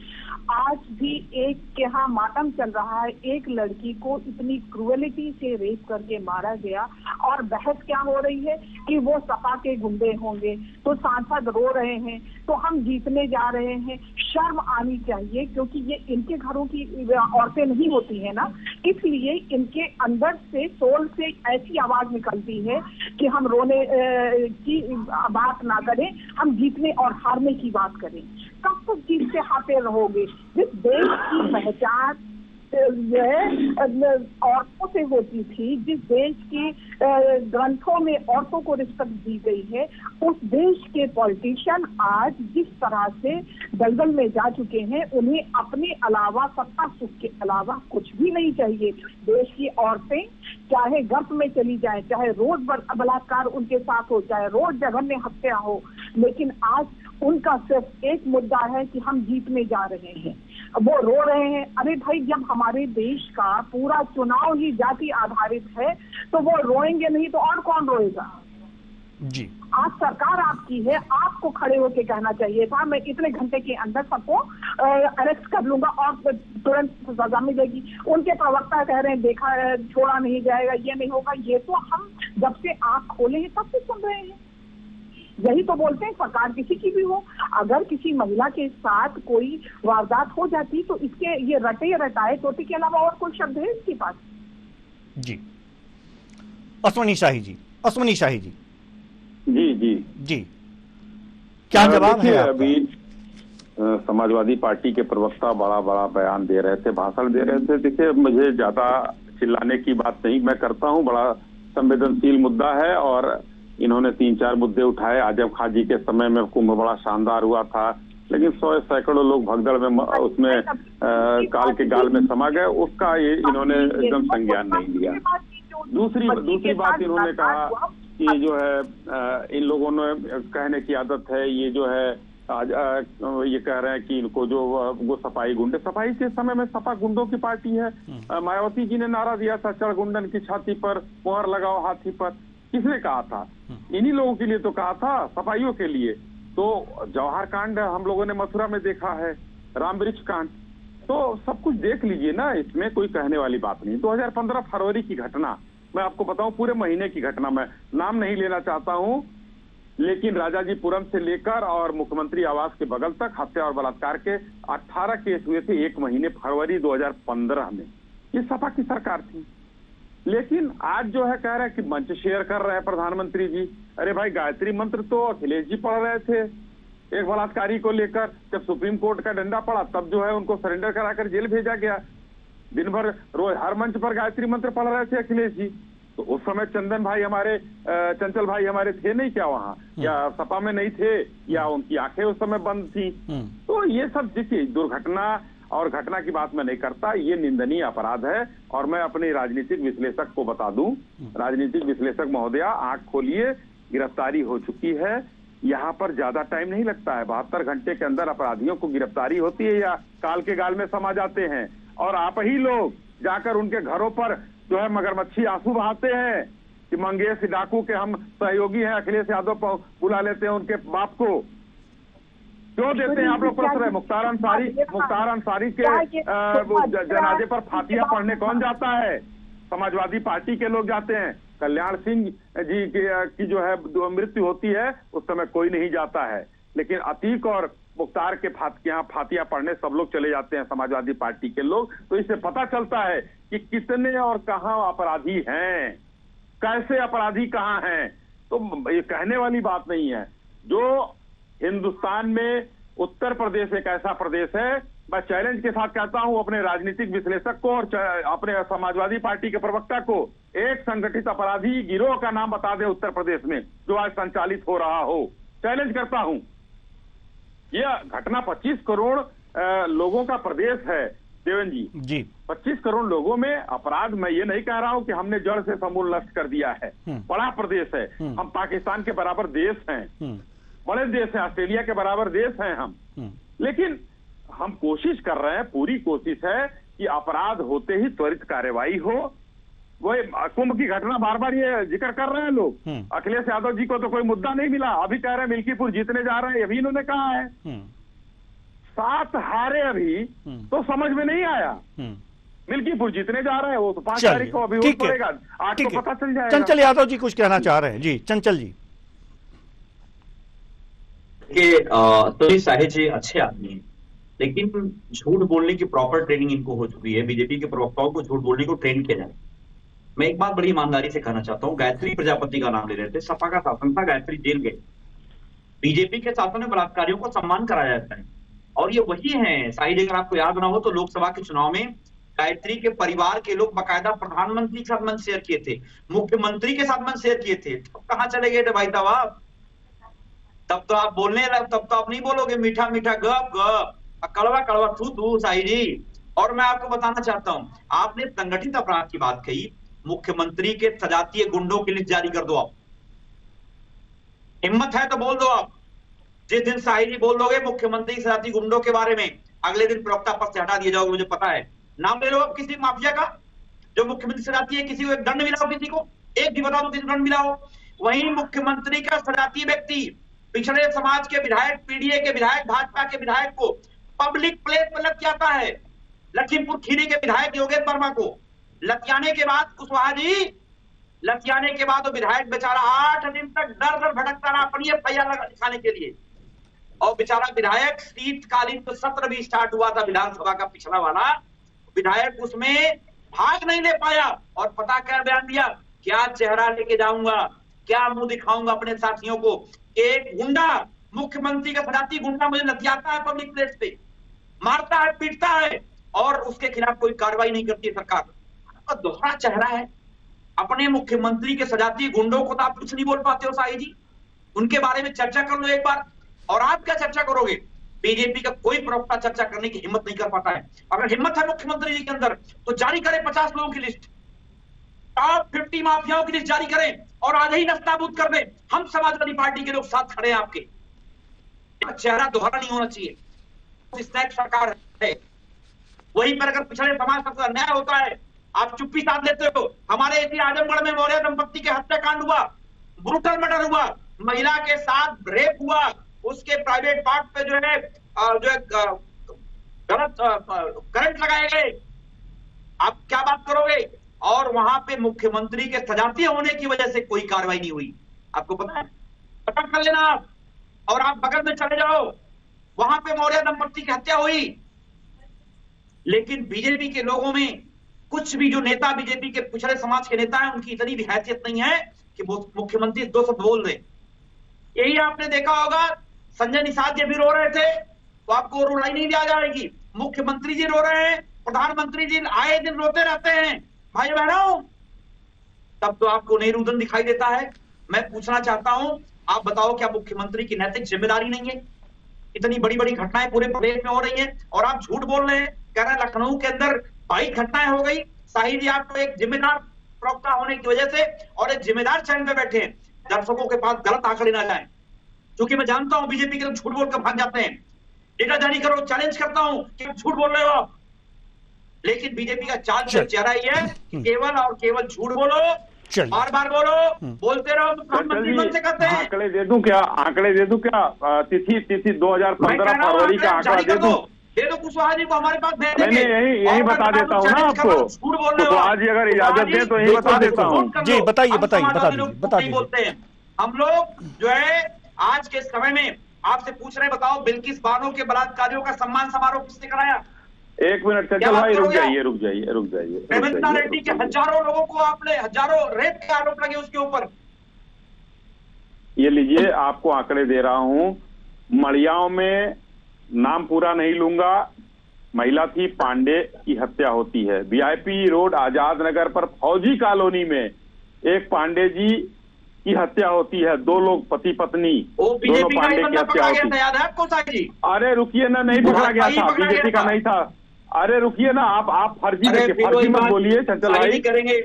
आज भी एक के यहाँ मातम चल रहा है, एक लड़की को इतनी क्रूएलिटी से रेप करके मारा गया और बहस क्या हो रही है कि वो सपा के गुंडे होंगे, तो सांसद रो रहे हैं, तो हम जीतने जा रहे हैं। शर्म आनी चाहिए, क्योंकि ये इनके घरों की औरतें नहीं होती है ना, इसलिए इनके अंदर से सोल से ऐसी आवाज निकलती है कि हम रोने की बात ना करें, हम जीतने और हारने की बात करें। कब तक जीतते हारते रहोगे? जिस देश की पहचान औरतों से होती थी, जिस देश की ग्रंथों में औरतों को रिस्पेक्ट दी गई है, उस देश के पॉलिटिशियन आज जिस तरह से दलदल में जा चुके हैं, उन्हें अपने अलावा, सत्ता सुख के अलावा कुछ भी नहीं चाहिए। देश की औरतें चाहे गर्भ में चली जाए, चाहे रोज बलात्कार उनके साथ हो, चाहे रोज जघन्य हत्या हो, लेकिन आज उनका सिर्फ एक मुद्दा है कि हम जीतने जा रहे हैं। वो रो रहे हैं। अरे भाई, जब हमारे देश का पूरा चुनाव ही जाति आधारित है तो वो रोएंगे नहीं तो और कौन रोएगा? जी, आज सरकार आपकी है, आपको खड़े होकर कहना चाहिए था मैं इतने घंटे के अंदर सबको अरेस्ट कर लूंगा और तुरंत सजा मिलेगी। उनके प्रवक्ता कह रहे हैं देखा छोड़ा नहीं जाएगा, ये नहीं होगा। ये तो हम जब से आंख खोले हैं तब से सुन रहे हैं। यही तो बोलते हैं सरकार किसी की भी हो, अगर किसी महिला के साथ कोई वारदात हो जाती तो इसके ये रटे रटाए टोटी के अलावा और कोई शब्द है इसके पास? जी, अश्वनी शाही जी, अश्वनी शाही जी। जी जी जी, क्या जवाब है आपका? अभी समाजवादी पार्टी के प्रवक्ता बड़ा बड़ा बयान दे रहे थे, भाषण दे रहे थे। देखिए, मुझे ज्यादा चिल्लाने की बात नहीं मैं करता हूं, बड़ा संवेदनशील मुद्दा है और इन्होंने 3-4 मुद्दे उठाए। आजम खां जी के समय में कुंभ बड़ा शानदार हुआ था, लेकिन सैकड़ों लोग भगदड़ में उसमें काल के गाल में समा गए, उसका ये इन्होंने एकदम संज्ञान नहीं लिया। दूसरी बात इन्होंने कहा कि जो है इन लोगों ने कहने की आदत है, ये जो है आज ये कह रहे हैं कि इनको जो वो सफाई के समय में सपा गुंडों की पार्टी है। मायावती जी ने नारा दिया था, चढ़ गुंडन की छाती पर मोहर लगाओ हाथी पर। किसने कहा था? इन्हीं लोगों के लिए तो कहा था, सफाइयों के लिए। तो जवाहर कांड हम लोगों ने मथुरा में देखा है, राम वृक्ष कांड, तो सब कुछ देख लीजिए ना, इसमें कोई कहने वाली बात नहीं। 2015 फरवरी की घटना मैं आपको बताऊं, पूरे महीने की घटना, मैं नाम नहीं लेना चाहता हूं, लेकिन राजाजीपुरम से लेकर और मुख्यमंत्री आवास के बगल तक हत्या और बलात्कार के 18 केस हुए थे एक महीने, फरवरी 2015 में। ये सपा की सरकार थी। लेकिन आज जो है कह रहे हैं कि मंच शेयर कर रहे हैं प्रधानमंत्री जी। अरे भाई, गायत्री मंत्र तो अखिलेश जी पढ़ रहे थे एक बलात्कारी को लेकर। जब सुप्रीम कोर्ट का डंडा पड़ा तब जो है उनको सरेंडर कराकर जेल भेजा गया। दिन भर रोज हर मंच पर गायत्री मंत्र पढ़ रहे थे अखिलेश जी। तो उस समय चंदन भाई हमारे, चंचल भाई हमारे थे नहीं क्या वहाँ, या सपा में नहीं थे, या उनकी आंखें उस समय बंद थी? तो ये सब देखिए, दुर्घटना और घटना की बात मैं नहीं करता, ये निंदनीय अपराध है। और मैं अपने राजनीतिक विश्लेषक को बता दूं, राजनीतिक विश्लेषक महोदया, आंख खोलिए, गिरफ्तारी हो चुकी है। यहाँ पर ज्यादा टाइम नहीं लगता है, 72 घंटे के अंदर अपराधियों को गिरफ्तारी होती है या काल के गाल में समा जाते हैं। और आप ही लोग जाकर उनके घरों पर जो है मगरमच्छी आंसू बहाते हैं कि मंगेश डाकू के हम सहयोगी हैं, अखिलेश यादव को बुला लेते हैं उनके बाप को। क्यों देते हैं आप लोग प्रश्रय? मुख्तार अंसारी के जनाजे पर फातिया पढ़ने कौन जाता है? समाजवादी पार्टी के लोग जाते हैं। कल्याण सिंह जी की जो है मृत्यु होती है उस समय कोई नहीं जाता है, लेकिन अतीक और मुख्तार के यहाँ फातिया पढ़ने सब लोग चले जाते हैं, समाजवादी पार्टी के लोग। तो इससे पता चलता है कि कितने और कहाँ अपराधी हैं, कैसे अपराधी कहाँ हैं। तो ये कहने वाली बात नहीं है। जो हिंदुस्तान में उत्तर प्रदेश एक ऐसा प्रदेश है, मैं चैलेंज के साथ कहता हूं अपने राजनीतिक विश्लेषक को और अपने समाजवादी पार्टी के प्रवक्ता को, एक संगठित अपराधी गिरोह का नाम बता दे उत्तर प्रदेश में जो आज संचालित हो रहा हो। चैलेंज करता हूं। यह घटना 25 करोड़ लोगों का प्रदेश है देवेंद्र जी। 25 करोड़ लोगों में अपराध, मैं ये नहीं कह रहा हूं कि हमने जड़ से समूल नष्ट कर दिया है। बड़ा प्रदेश है, हम पाकिस्तान के बराबर देश हैं, बड़े देश हैं, ऑस्ट्रेलिया के बराबर देश हैं हम। लेकिन हम कोशिश कर रहे हैं, पूरी कोशिश है कि अपराध होते ही त्वरित कार्रवाई हो। वही कुंभ की घटना बार बार ये जिक्र कर रहे हैं लोग। अखिलेश यादव जी को तो कोई मुद्दा नहीं मिला, अभी कह रहे हैं मिल्कीपुर जीतने जा रहे हैं, अभी इन्होंने कहा है। 7 हारे अभी, तो समझ में नहीं आया। मिल्कीपुर जीतने जा रहे हैं, वो तो 5 तारीख को अभी वोट पड़ेगा, 8 को पता चल जाएगा। चंचल यादव जी कुछ कहना चाह रहे हैं। जी चंचल जी। तो शाही जी अच्छे आदमी हैं, लेकिन झूठ बोलने की प्रॉपर ट्रेनिंग इनको हो चुकी है। बीजेपी के प्रवक्ताओं को झूठ बोलने को ट्रेन किया जाए। मैं एक बात बड़ी ईमानदारी से कहना चाहता हूं, गायत्री प्रजापति का नाम ले रहे थे, सपा का शासन था, गायत्री जेल गए। बीजेपी के शासन में बलात्कारियों को सम्मान कराया जाता है, और ये वही है शाहिद। अगर आपको याद ना हो तो लोकसभा के चुनाव में गायत्री के परिवार के लोग बाकायदा प्रधानमंत्री के साथ मंच शेयर किए थे, मुख्यमंत्री के साथ मंच शेयर किए थे। तब कहां चले गए थे भाई साहब? तब तो आप बोलने लगे, तब तो आप नहीं बोलोगे मीठा मीठा गप गप, कड़वा कड़वा थू थू शाही जी। और मैं आपको बताना चाहता हूं, आपने संगठित अपराध की बात कही, मुख्यमंत्री के सजातीय गुंडों की लिस्ट जारी कर दो। आप हिम्मत है तो बोल दो। आप जिस दिन शाही जी बोल दोगे मुख्यमंत्री के सजातीय गुंडों के बारे में, अगले दिन प्रवक्ता पद से हटा दिए जाओगे, मुझे पता है। नाम ले लो आप किसी माफिया का जो मुख्यमंत्री सजाती है, किसी को एक दंड मिला हो, किसी को एक भी बता दो किसी दंड मिला हो। वहीं मुख्यमंत्री का सजातीय व्यक्ति पिछड़े समाज के विधायक, पीडीए के विधायक, भाजपा के विधायक को पब्लिक प्लेस पर लग जाता है। लखीमपुर खीरी के विधायक योगेश वर्मा को लतियाने के बाद, कुशवाहा जी, लतियाने के बाद वो विधायक बेचारा 8 दिन तक दर दर भटकता रहा अपनी एफआईआर लिखाने के लिए। और बेचारा विधायक शीतकालीन तो सत्र भी स्टार्ट हुआ था विधानसभा का पिछला वाला, विधायक उसमें भाग नहीं ले पाया। और पता क्या बयान दिया, क्या चेहरा लेके जाऊंगा, क्या मुंह दिखाऊंगा अपने साथियों को। एक गुंडा मुख्यमंत्री का सजाती गुंडा मुझे लतियाता है पब्लिक प्लेस पे, मारता है, पीटता है, और उसके खिलाफ कोई कार्रवाई नहीं करती है सरकार। आपका दोहरा चेहरा है। अपने मुख्यमंत्री के सजाती गुंडों को तो आप कुछ नहीं बोल पाते हो साई जी, उनके बारे में चर्चा कर लो एक बार। और आप क्या चर्चा करोगे? बीजेपी का कोई प्रवक्ता चर्चा करने की हिम्मत नहीं कर पाता है। अगर हिम्मत है मुख्यमंत्री जी के अंदर तो जारी करें 50 लोगों की लिस्ट, टॉप 50 माफियाओं की लिस्ट जारी करें और आज ही नस्ताबूद कर दें। हम समाजवादी पार्टी के लोग साथ खड़े हैं आपके। चेहरा दोहरा नहीं होना चाहिए। स्नैक सरकार है, वहीं पर अगर पिछड़े समाज का अन्याय होता है आप चुप्पी साध लेते हो। हमारे इसी आजमगढ़ में मौर्य दंपत्ति के हत्याकांड हुआ, ब्रूटल मर्डर हुआ, महिला के साथ रेप हुआ, उसके प्राइवेट पार्ट पे जो है गलत करंट लगाए गए। आप क्या बात करोगे? और वहां पे मुख्यमंत्री के सजाती होने की वजह से कोई कार्रवाई नहीं हुई। आपको पता है, पता कर लेना आप, और आप बगल में चले जाओ, वहां पे मौर्य दंपत्ति की हत्या हुई। लेकिन बीजेपी के लोगों में कुछ भी, जो नेता बीजेपी के पिछड़े समाज के नेता हैं, उनकी इतनी भी हैसियत नहीं है कि वो मुख्यमंत्री 2 शब्द बोल दें। यही आपने देखा होगा, संजय निषाद जी भी रो रहे थे तो आपको रुलाई नहीं दिया जाएगी। मुख्यमंत्री जी रो रहे हैं, प्रधानमंत्री जी आए दिन रोते रहते हैं भाई बहनों, तब तो आपको नहीं रुदन दिखाई देता है। मैं पूछना चाहता हूं, आप बताओ क्या मुख्यमंत्री की नैतिक जिम्मेदारी नहीं है? इतनी बड़ी बड़ी घटनाएं पूरे प्रदेश में हो रही हैं और आप झूठ बोल रहे हैं, कह रहे हैं लखनऊ के अंदर 22 घटनाएं हो गई। शाहिद जी आपको एक जिम्मेदार प्रवक्ता होने की वजह से और एक जिम्मेदार चैनल पे बैठे हैं, दर्शकों के पास गलत आंकड़े ना जाए, क्योंकि मैं जानता हूं बीजेपी के लोग झूठ बोलकर भाग जाते हैं। डेटा जारी करो, चैलेंज करता हूं कि आप झूठ बोल रहे हो आप। लेकिन बीजेपी का चाल चेहरा ही है कि केवल और केवल झूठ बोलो, बार बार बोलो, बोलते रहो। प्रधानमंत्री मन से कहते हैं। आंकड़े दे दूं क्या? तिथि 2015 फरवरी का आंकड़ा दे दो कुशवाहा जी को, हमारे पास मैंने यही बता देता हूँ ना आपको। कुशवाहा जी अगर इजाजत दे तो यही बता देता हूँ। जी बताइए, बता दीजिए। हम लोग जो है आज के समय में आपसे पूछ रहे हैं, बताओ बिल्किस बानो के बलात्कारियों का सम्मान समारोह किसने कराया? 1 मिनट चंचल भाई, रुक जाइए। रेवंता रेड्डी के हजारों लोगों को आपने, हजारों रेप के आरोप लगे उसके ऊपर। ये लीजिए, आपको आंकड़े दे रहा हूं। मड़ियाओं में, नाम पूरा नहीं लूंगा, महिला थी, पांडे की हत्या होती है। वीआईपी रोड आजाद नगर पर फौजी कॉलोनी में एक पांडे जी की हत्या होती है। 2 लोग पति पत्नी, दोनों पांडे की हत्या होती है। अरे रुकिए ना, नहीं पकड़ा गया था, बीजेपी का नहीं था। अरे रुकिए ना, आप फर्जी मत बोलिए चंचल भाई। करेंगे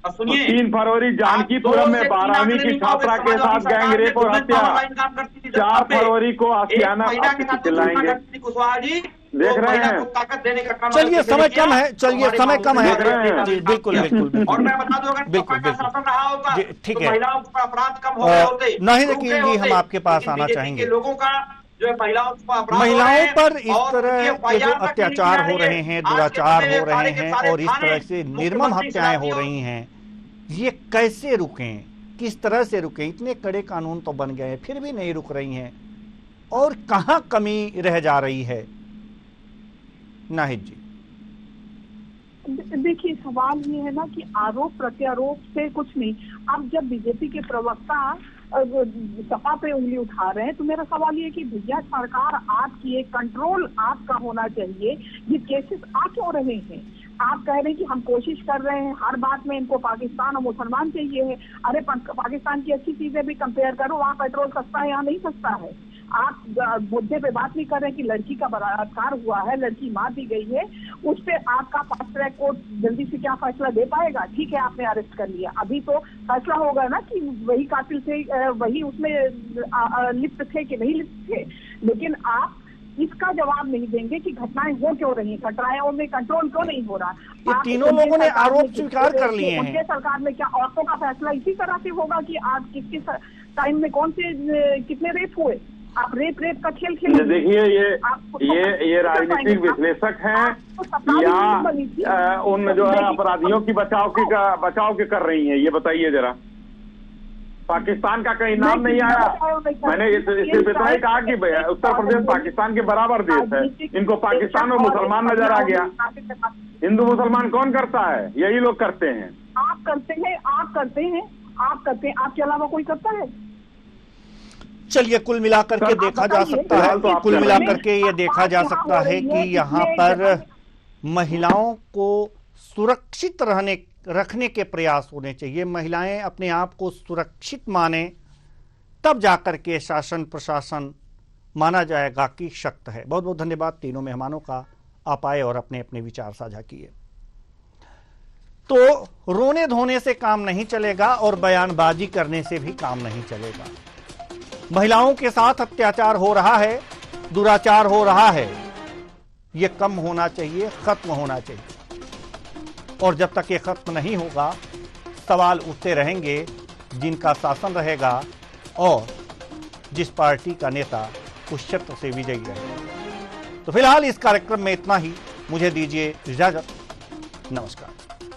3 फरवरी जानकीपुरम में 12वीं की छात्रा के साथ गैंग रेप और हत्या। 4 फरवरी को आसियाना चिल्लाएंगे, देख रहे हैं। ताकत देने का काम। चलिए समय कम है, समय कम है। जी बिल्कुल। और मैं बता दूं, अगर शासन रहा होता ठीक तो है, महिलाओं पर अपराध कम हो गए होते। नहीं लेकिन जी हम आपके पास आना चाहेंगे। लोगों का जो है महिलाओं पर इस तरह के जो अत्याचार हो रहे हैं, दुराचार हो रहे हैं और इस तरह से निर्मम हत्याएं हो रही हैं, ये कैसे रुकें, किस तरह से रुकें? इतने कड़े कानून तो बन गए हैं, फिर भी नहीं रुक रही हैं, और कहां कमी रह जा रही है? नाहिद जी देखिए, सवाल ये है ना कि आरोप प्रत्यारोप से कुछ नहीं। अब जब बीजेपी के प्रवक्ता सपा पे उंगली उठा रहे हैं तो मेरा सवाल ये कि भैया सरकार आपकी, एक कंट्रोल आपका होना चाहिए। ये केसेस आ क्यों रहे हैं? आप कह रहे हैं कि हम कोशिश कर रहे हैं, हर बात में इनको पाकिस्तान और मुसलमान चाहिए है। अरे पाकिस्तान की अच्छी चीजें भी कंपेयर करो, वहाँ पेट्रोल सस्ता है, यहाँ नहीं सस्ता है। आप मुद्दे पे बात नहीं कर रहे कि लड़की का बलात्कार हुआ है, लड़की मार दी गई है, उस पे आपका फास्ट ट्रैक कोर्ट जल्दी से क्या फैसला दे पाएगा? ठीक है, आपने अरेस्ट कर लिया, अभी तो फैसला होगा ना कि वही कातिल थे, वही उसमें लिप्त थे कि नहीं लिप्त थे। लेकिन आप इसका जवाब नहीं देंगे कि घटनाएं हो क्यों रही, घटनाओं में कंट्रोल क्यों नहीं हो रहा। ये तीनों लोगों ने आरोप स्वीकार कर लिए हैं। उनके सरकार में क्या औरतों का फैसला इसी तरह से होगा कि आज किसके टाइम में कौन से कितने रेप हुए? आप रेप का खेल खेल। देखिए, ये राजनीतिक विश्लेषक हैं या उन जो है अपराधियों की बचाव के कर रही हैं, ये बताइए जरा। पाकिस्तान का कहीं नाम नहीं आया। मैंने सिर्फ इतना ही कहा कि उत्तर प्रदेश पाकिस्तान के बराबर देश है, इनको पाकिस्तान और मुसलमान नजर आ गया। हिंदू मुसलमान कौन करता है? यही लोग करते हैं। आप करते हैं, आपके अलावा कोई करता है? चलिए, कुल मिलाकर के देखा जा सकता है, कुल मिलाकर के ये देखा जा सकता है कि यहाँ पर महिलाओं को सुरक्षित रखने के प्रयास होने चाहिए। महिलाएं अपने आप को सुरक्षित माने, तब जाकर के शासन प्रशासन माना जाएगा कि शक्त है। बहुत बहुत धन्यवाद तीनों मेहमानों का, आप आए और अपने अपने विचार साझा किए। तो रोने धोने से काम नहीं चलेगा और बयानबाजी करने से भी काम नहीं चलेगा। महिलाओं के साथ अत्याचार हो रहा है, दुराचार हो रहा है, यह कम होना चाहिए, खत्म होना चाहिए। और जब तक ये खत्म नहीं होगा, सवाल उठते रहेंगे जिनका शासन रहेगा और जिस पार्टी का नेता उस क्षेत्र से विजयी रहेगा। तो फिलहाल इस कार्यक्रम में इतना ही। मुझे दीजिए इजाजत। नमस्कार।